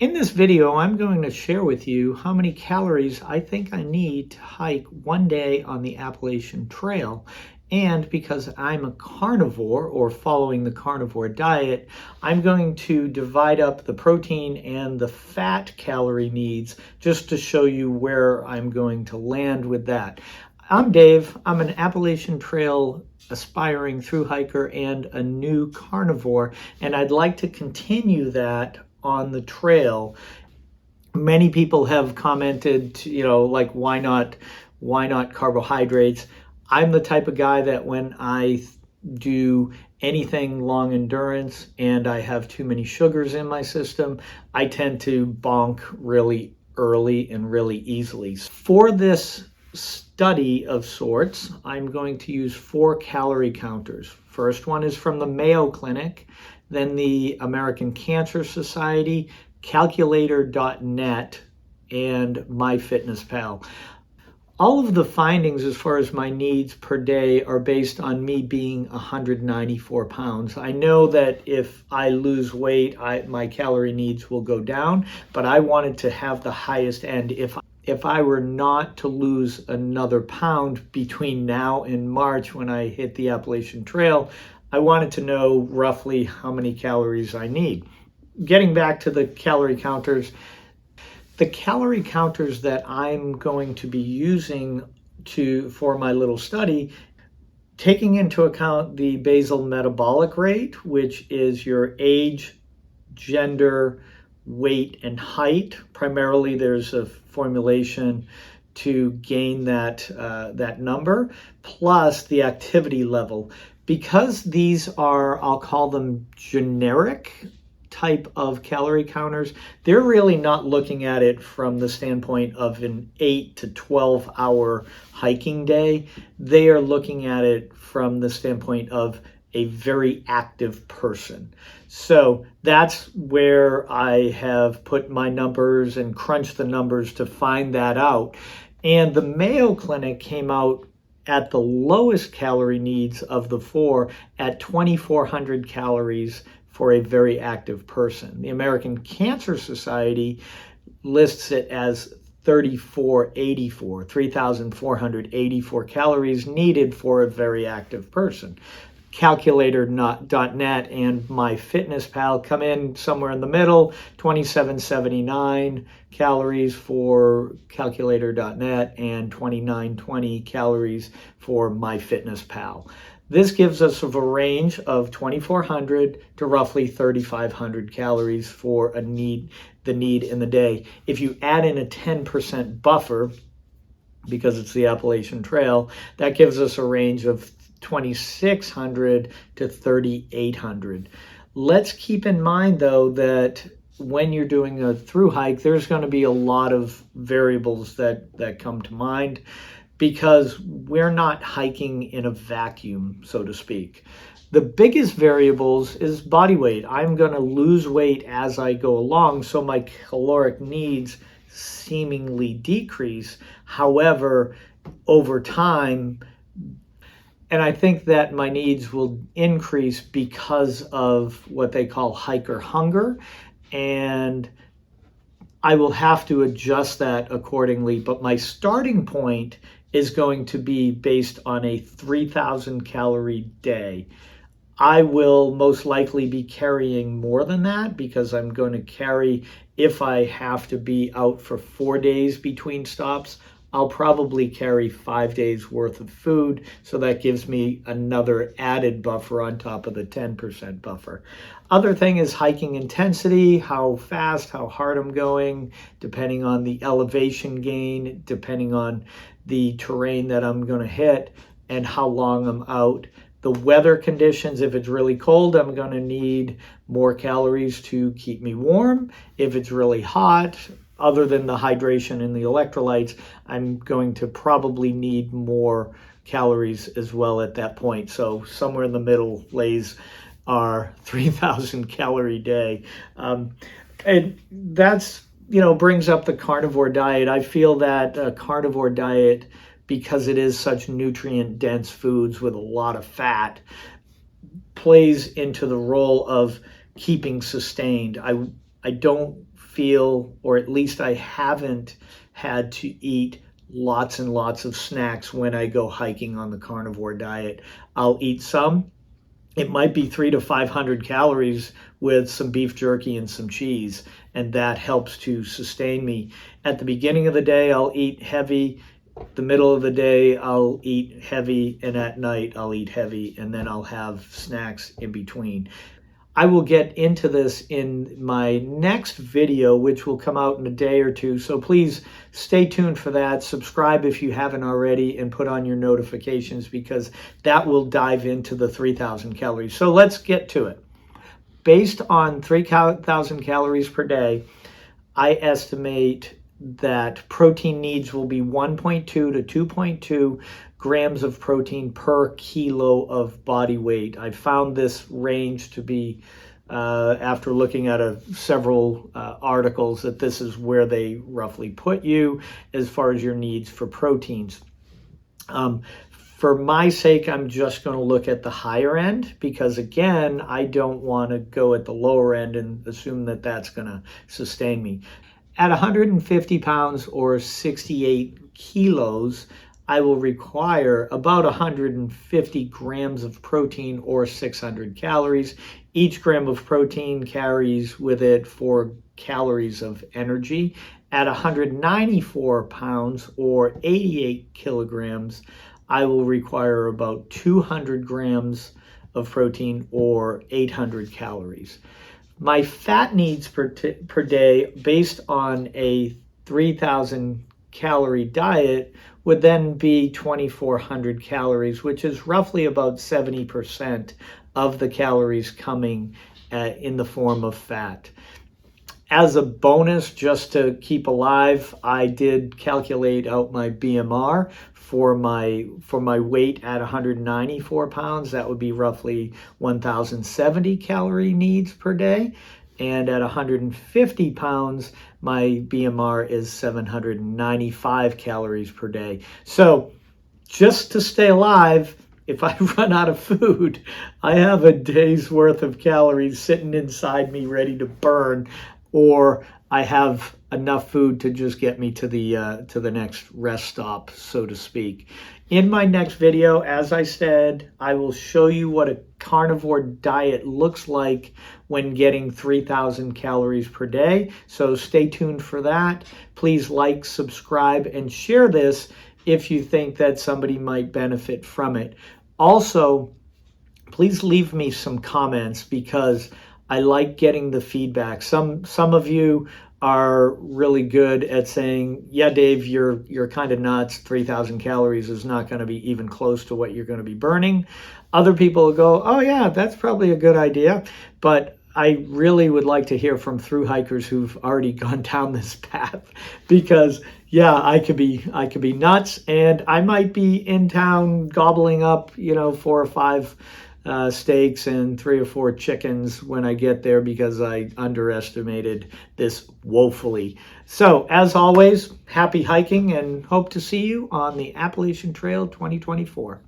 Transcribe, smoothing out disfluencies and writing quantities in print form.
In this video, I'm going to share with you how many calories I think I need to hike one day on the Appalachian Trail. And because I'm a carnivore or following the carnivore diet, I'm going to divide up the protein and the fat calorie needs just to show you where I'm going to land with that. I'm Dave. I'm an Appalachian Trail aspiring thru hiker and a new carnivore, and I'd like to continue that on the trail. Many people have commented, like why not carbohydrates? I'm the type of guy that when I do anything long endurance and I have too many sugars in my system, I tend to bonk really early and really easily. For this study of sorts, I'm going to use 4 calorie counters. First one is from the Mayo Clinic, then the American Cancer Society, calculator.net, and MyFitnessPal. All of the findings as far as my needs per day are based on me being 194 pounds. I know that if I lose weight, my calorie needs will go down, but I wanted to have the highest end. If I were not to lose another pound between now and March when I hit the Appalachian Trail, I wanted to know roughly how many calories I need. Getting back to the calorie counters, the calorie counters that I'm going to be using for my little study, taking into account the basal metabolic rate, which is your age, gender, weight, and height. Primarily, there's a formulation to gain that number, plus the activity level. Because these are, I'll call them generic type of calorie counters, they're really not looking at it from the standpoint of an 8 to 12 hour hiking day. They are looking at it from the standpoint of a very active person. So that's where I have put my numbers and crunched the numbers to find that out. And the Mayo Clinic came out at the lowest calorie needs of the 4 at 2,400 calories for a very active person. The American Cancer Society lists it as 3,484 calories needed for a very active person. Calculator.net and MyFitnessPal come in somewhere in the middle, 2,779 calories for Calculator.net and 2,920 calories for MyFitnessPal. This gives us a range of 2,400 to roughly 3,500 calories for the need in the day. If you add in a 10% buffer, because it's the Appalachian Trail, that gives us a range of 2,600 to 3,800. Let's keep in mind, though, that when you're doing a thru hike, there's going to be a lot of variables that come to mind, because we're not hiking in a vacuum, so to speak. The biggest variables is body weight. I'm going to lose weight as I go along, so my caloric needs seemingly decrease. However, over time, and I think that my needs will increase because of what they call hiker hunger, and I will have to adjust that accordingly. But my starting point is going to be based on a 3,000 calorie day. I will most likely be carrying more than that, because I'm going to carry, if I have to be out for 4 days between stops, I'll probably carry 5 days worth of food. So that gives me another added buffer on top of the 10% buffer. Other thing is hiking intensity, how fast, how hard I'm going, depending on the elevation gain, depending on the terrain that I'm going to hit, and how long I'm out. The weather conditions, if it's really cold, I'm going to need more calories to keep me warm. If it's really hot, other than the hydration and the electrolytes, I'm going to probably need more calories as well at that point. So somewhere in the middle lays our 3,000 calorie day. And that's, brings up the carnivore diet. I feel that a carnivore diet, because it is such nutrient dense foods with a lot of fat, plays into the role of keeping sustained. I don't feel, or at least I haven't had to eat lots and lots of snacks when I go hiking on the carnivore diet. I'll eat some. It might be 300 to 500 calories with some beef jerky and some cheese, and that helps to sustain me. At the beginning of the day, I'll eat heavy. The middle of the day, I'll eat heavy, and at night, I'll eat heavy, and then I'll have snacks in between. I will get into this in my next video, which will come out in a day or two. So please stay tuned for that. Subscribe if you haven't already, and put on your notifications, because that will dive into the 3,000 calories. So let's get to it. Based on 3,000 calories per day, I estimate that protein needs will be 1.2 to 2.2 grams of protein per kilo of body weight. I found this range to be, after looking at several articles, that this is where they roughly put you as far as your needs for proteins. For my sake, I'm just going to look at the higher end, because again, I don't want to go at the lower end and assume that that's going to sustain me. At 150 pounds or 68 kilos, I will require about 150 grams of protein or 600 calories. Each gram of protein carries with it 4 calories of energy. At 194 pounds or 88 kilograms, I will require about 200 grams of protein or 800 calories. My fat needs per day, based on a 3,000 calorie diet, would then be 2,400 calories, which is roughly about 70% of the calories coming in the form of fat. As a bonus, just to keep alive, I did calculate out my BMR for my weight at 194 pounds. That would be roughly 1,070 calorie needs per day. And at 150 pounds, my BMR is 795 calories per day. So just to stay alive, if I run out of food, I have a day's worth of calories sitting inside me ready to burn, or I have enough food to just get me to the next rest stop, so to speak. In my next video, as I said, I will show you what a carnivore diet looks like when getting 3,000 calories per day. So stay tuned for that. Please like, subscribe, and share this if you think that somebody might benefit from it. Also, please leave me some comments, because I like getting the feedback. Some of you are really good at saying, yeah, Dave, you're kind of nuts. 3,000 calories is not going to be even close to what you're going to be burning. Other people will go, oh yeah, that's probably a good idea. But I really would like to hear from thru-hikers who've already gone down this path, because yeah, I could be nuts, and I might be in town gobbling up, 4 or 5 steaks and 3 or 4 chickens when I get there, because I underestimated this woefully. So as always, happy hiking, and hope to see you on the Appalachian Trail 2024.